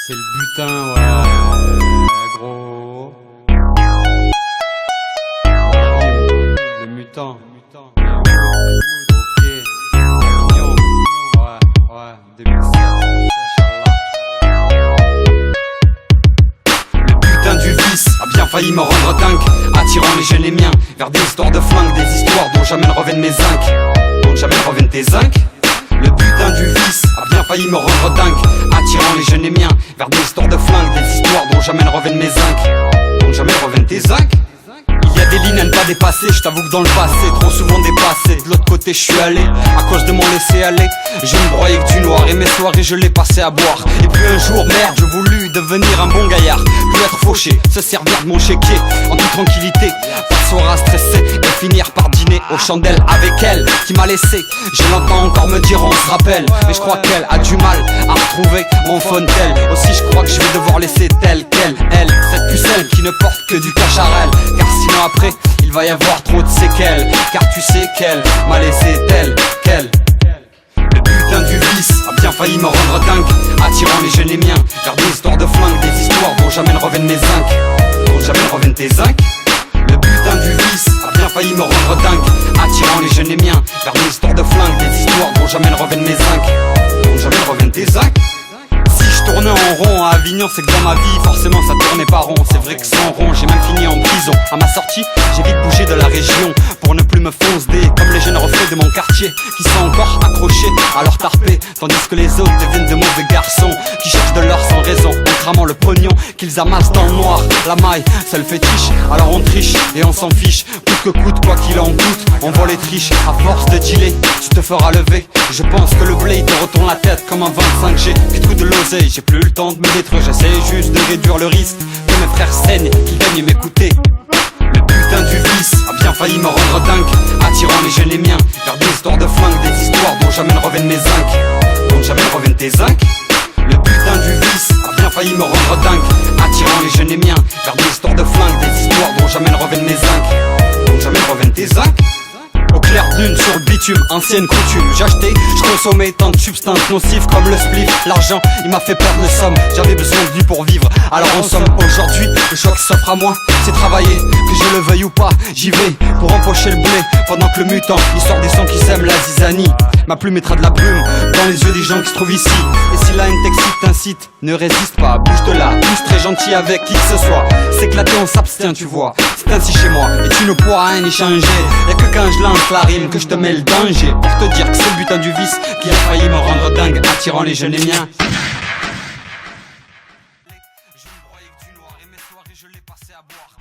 C'est le butin, ouais, gros. Le mutant. Ok, mignon. Ouais, 2007, Inch'Allah. Le butin du vice a bien failli me rendre dingue, attirant les jeunes et miens vers des histoires de flingue, des histoires dont jamais ne reviennent mes zincs. Dont jamais ne reviennent tes zincs. Le butin du vice a bien failli me rendre dingue, attirant les jeunes et miens vers des histoires de flingue, des histoires dont jamais ne reviennent mes zincs. Dont jamais ne reviennent tes zincs. Il y a des lignes à ne pas dépasser, je t'avoue que dans le passé, trop souvent dépassé. De l'autre côté je suis allé, à cause de mon laisser aller. Je me broyais que du noir et mes soirées je les passais à boire. Et puis un jour, merde, je voulus devenir un bon gaillard. Plus être fauché, se servir de mon chéquier en toute tranquillité. Passoir à stresser et finir par dîner aux chandelles avec elle qui m'a laissé. Je l'entends encore me dire on se rappelle, mais je crois qu'elle a du mal à retrouver mon phone tel. Aussi je crois que je vais devoir laisser telle qu'elle, elle, cette pucelle qui ne porte que du cacharel. Car sinon après il va y avoir trop de séquelles. Car tu sais qu'elle m'a laissé telle qu'elle. Le butin du vice a bien failli me rendre dingue, attirant les jeunes et miens vers des histoires de flingue, des histoires dont jamais ne reviennent mes zincs. Dont jamais ne reviennent tes zincs. Le butin du vice a bien failli me rendre dingue, attirant les jeunes et miens vers des histoires de flingue, des histoires dont jamais ne reviennent mes zincs. Dont jamais ne reviennent tes zincs. Si je tournais en rond à Avignon, c'est que dans ma vie forcément ça tournait pas rond. C'est vrai que sans rond, j'ai même fini en prison. À ma sortie, j'ai vite bougé de la région pour ne plus me foncer comme les jeunes reflets de mon quartier qui sont encore accrochés à leur tarpé, tandis que les autres deviennent de mauvais garçons qui cherchent de l'or sans raison en cramant le pognon qu'ils amassent dans le noir. La maille, c'est le fétiche, alors on triche et on s'en fiche. Coûte que coûte, quoi qu'il en coûte, on vole et triche. À force de dealer, tu te feras lever. Je pense que le blé te retourne la tête comme un 25G qui te coûte de l'oseille. J'ai plus le temps de me détruire, j'essaie juste de réduire le risque que mes frères saignent, qu'ils daignent m'écouter. Le butin du vice a bien failli me rendre dingue, attirant les jeunes et miens vers des histoires de flingue, des histoires dont jamais ne reviennent mes zincs. Dont jamais ne reviennent tes zincs. Le butin du vice a bien failli me rendre dingue, attirant les jeunes et miens vers des histoires de flingue, des histoires dont jamais ne reviennent mes zincs. Dont jamais ne reviennent tes zincs. Au clair de lune sur le bitume, ancienne coutume. J'achetais, je consommais tant de substances nocives comme le spliff. L'argent, il m'a fait perdre le somme. J'avais besoin de lui pour vivre, alors en somme aujourd'hui, le choix qui s'offre à moi, c'est travailler. Que je le veuille ou pas, j'y vais pour empocher le blé. Pendant que le mutant, il sort des sons qui sèment la zizanie. Ma plume mettra de la plume dans les yeux des gens qui se trouvent ici. Et si la haine t'excite, t'incite, ne résiste pas, bouge de là. Plus très gentil avec qui que ce soit. S'éclater, on s'abstient, tu vois. C'est ainsi chez moi, et tu ne pourras rien y changer. Y'a que quand je lance la rime que je te mets le danger. Pour te dire que c'est le butin du vice qui a failli me rendre dingue, attirant les jeunes et miens. Je me broyais que du noir et mes soirées je les passais à boire.